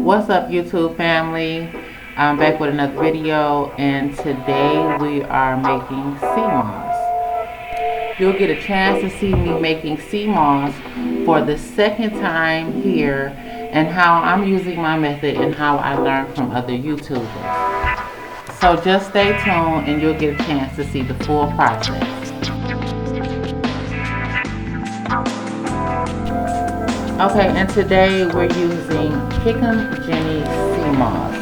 What's up, YouTube family? I'm back with another video, and today we are making sea moss. You'll get a chance to see me making sea moss for the second time here, and how I'm using my method and how I learned from other YouTubers. So just stay tuned and you'll get a chance to see the full process. Okay, and today we're using Pick'em Jenny sea moss.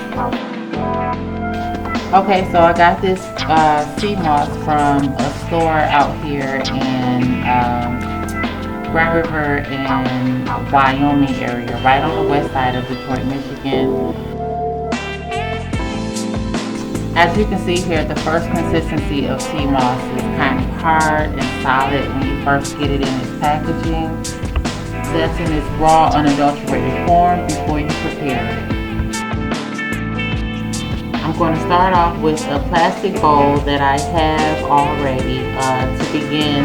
Okay, so I got this sea moss from a store out here in Grand River and Wyoming area, right on the west side of Detroit, Michigan. As you can see here, the first consistency of sea moss is kind of hard and solid when you first get it in its packaging. That's in its raw, unadulterated form before you prepare it. I'm going to start off with a plastic bowl that I have already to begin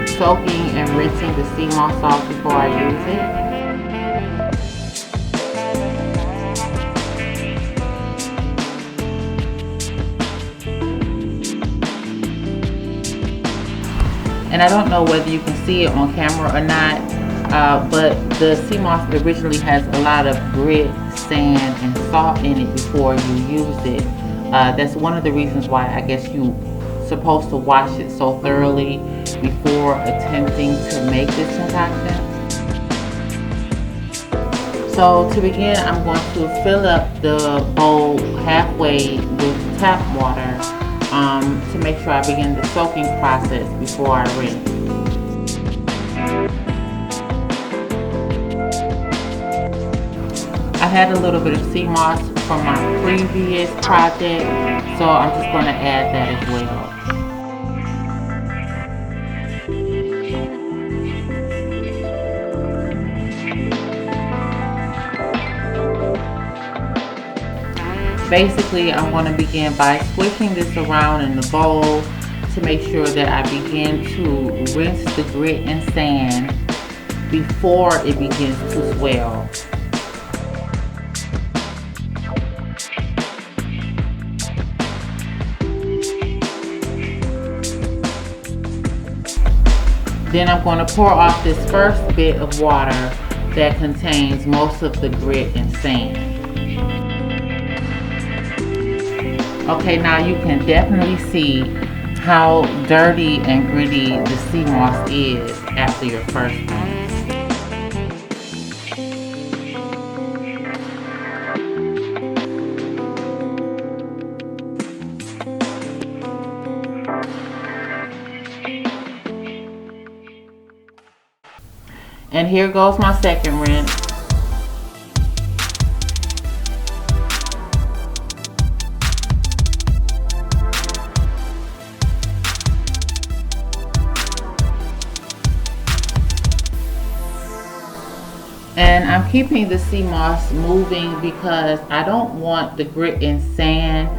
soaking and rinsing the sea moss off before I use it. And I don't know whether you can see it on camera or not, but the sea moss originally has a lot of grit, sand, and salt in it before you use it. That's one of the reasons why I guess you're supposed to wash it so thoroughly before attempting to make this concoction. So to begin, I'm going to fill up the bowl halfway with tap water to make sure I begin the soaking process before I rinse. I had a little bit of sea moss from my previous project, so I'm just going to add that as well. Basically, I'm going to begin by swishing this around in the bowl to make sure that I begin to rinse the grit and sand before it begins to swell. Then I'm going to pour off this first bit of water that contains most of the grit and sand. Okay, now you can definitely see how dirty and gritty the sea moss is after your first rinse. And here goes my second rinse. And I'm keeping the sea moss moving because I don't want the grit and sand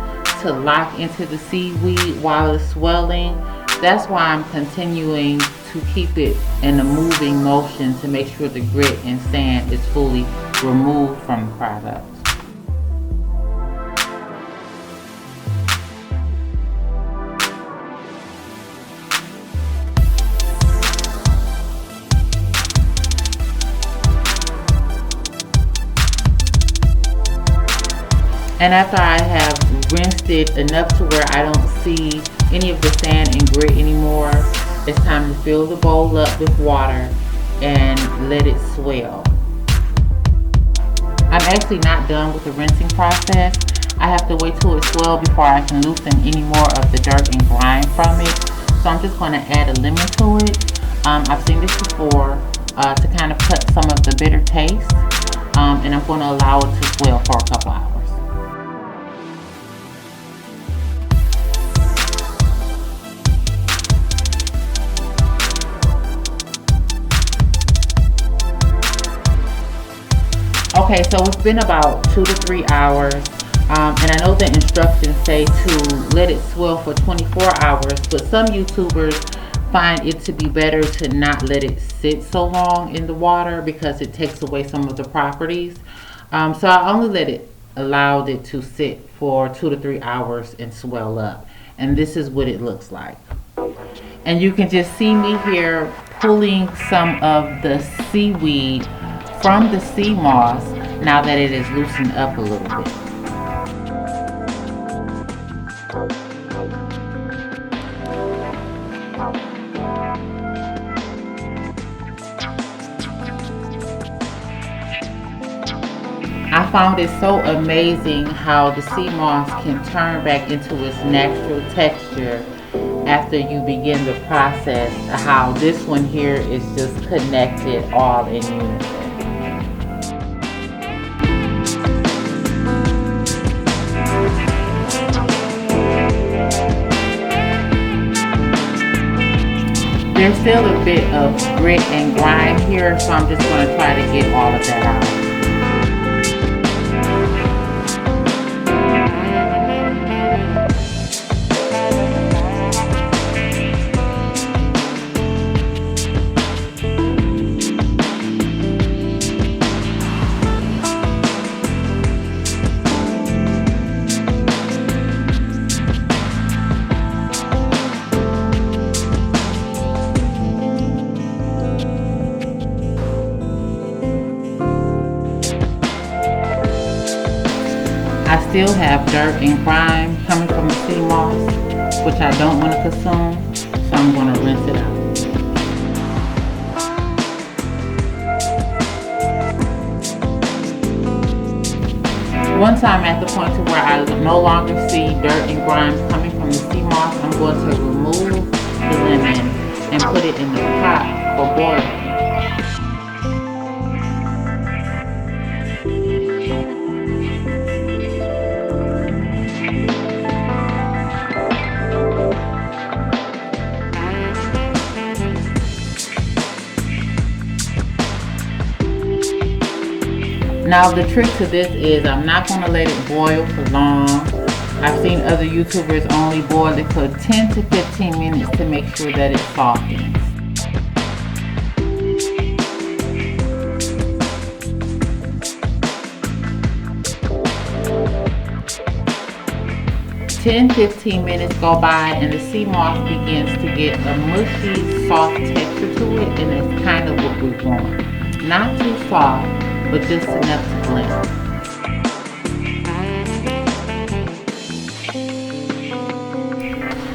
to lock into the seaweed while it's swelling. That's why I'm continuing to keep it in a moving motion to make sure the grit and sand is fully removed from the product. And after I have rinsed it enough to where I don't see any of the sand and grit anymore, it's time to fill the bowl up with water and let it swell. I'm actually not done with the rinsing process. I have to wait till it swells before I can loosen any more of the dirt and grime from it. So I'm just going to add a lemon to it. I've seen this before to kind of cut some of the bitter taste. And I'm going to allow it to swell for a couple hours. Okay, so it's been about 2 to 3 hours, and I know the instructions say to let it swell for 24 hours, but some YouTubers find it to be better to not let it sit so long in the water because it takes away some of the properties. So I only allowed it to sit for 2 to 3 hours and swell up. And this is what it looks like. And you can just see me here pulling some of the seaweed from the sea moss now that it is loosened up a little bit. I found it so amazing how the sea moss can turn back into its natural texture after you begin the process, how this one here is just connected all in unison. There's still a bit of grit and grime here, so I'm just going to try to get all of that out. I still have dirt and grime coming from the sea moss, which I don't want to consume, so I'm going to rinse it out. Once I'm at the point to where I no longer see dirt and grime coming from the sea moss, I'm going to remove the lemon and put it in the pot for boiling. Now the trick to this is I'm not going to let it boil for long. I've seen other YouTubers only boil it for 10 to 15 minutes to make sure that it softens. Ten, 15 minutes go by and the sea moss begins to get a mushy, soft texture to it, and it's kind of what we want. Not too soft, but just enough to blend.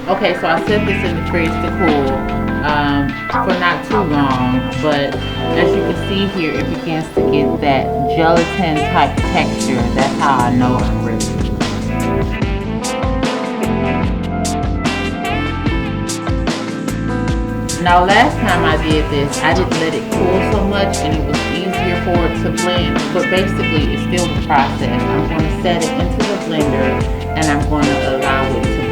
Okay, so I set this in the fridge to cool for not too long, but as you can see here, it begins to get that gelatin type texture. That's how I know I'm ready. Now last time I did this, I didn't let it cool so much and it was easier for it to blend, but basically it's still the process. I'm going to set it into the blender and I'm going to allow it to blend.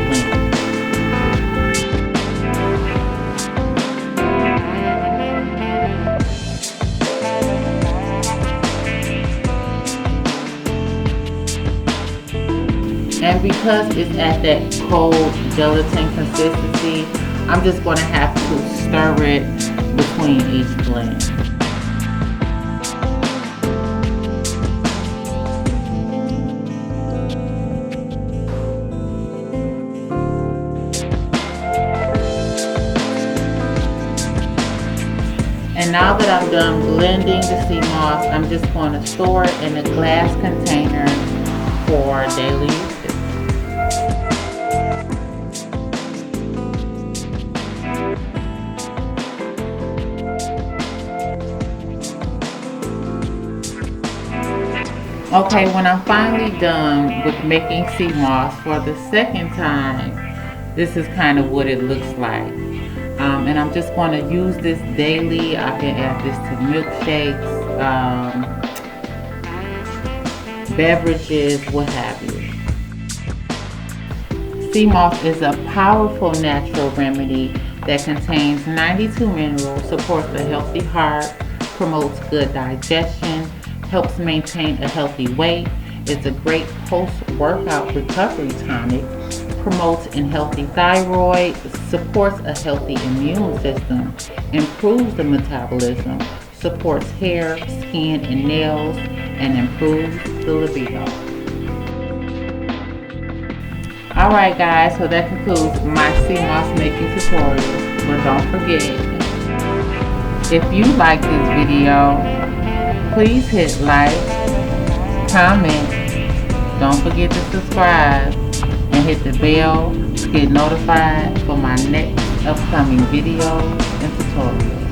And because it's at that cold gelatin consistency, I'm just going to have to stir it between each blend. And now that I'm done blending the sea moss, I'm just going to store it in a glass container for daily use. Okay, when I'm finally done with making sea moss for the second time, this is kind of what it looks like. And I'm just going to use this daily. I can add this to milkshakes, beverages, what have you. Sea moss is a powerful natural remedy that contains 92 minerals, supports a healthy heart, promotes good digestion, helps maintain a healthy weight. It's a great post-workout recovery tonic, promotes a healthy thyroid, supports a healthy immune system, improves the metabolism, supports hair, skin, and nails, and improves the libido. Alright guys, so that concludes my sea moss making tutorial. But don't forget, if you like this video, please hit like, comment, don't forget to subscribe, and hit the bell to get notified for my next upcoming videos and tutorials.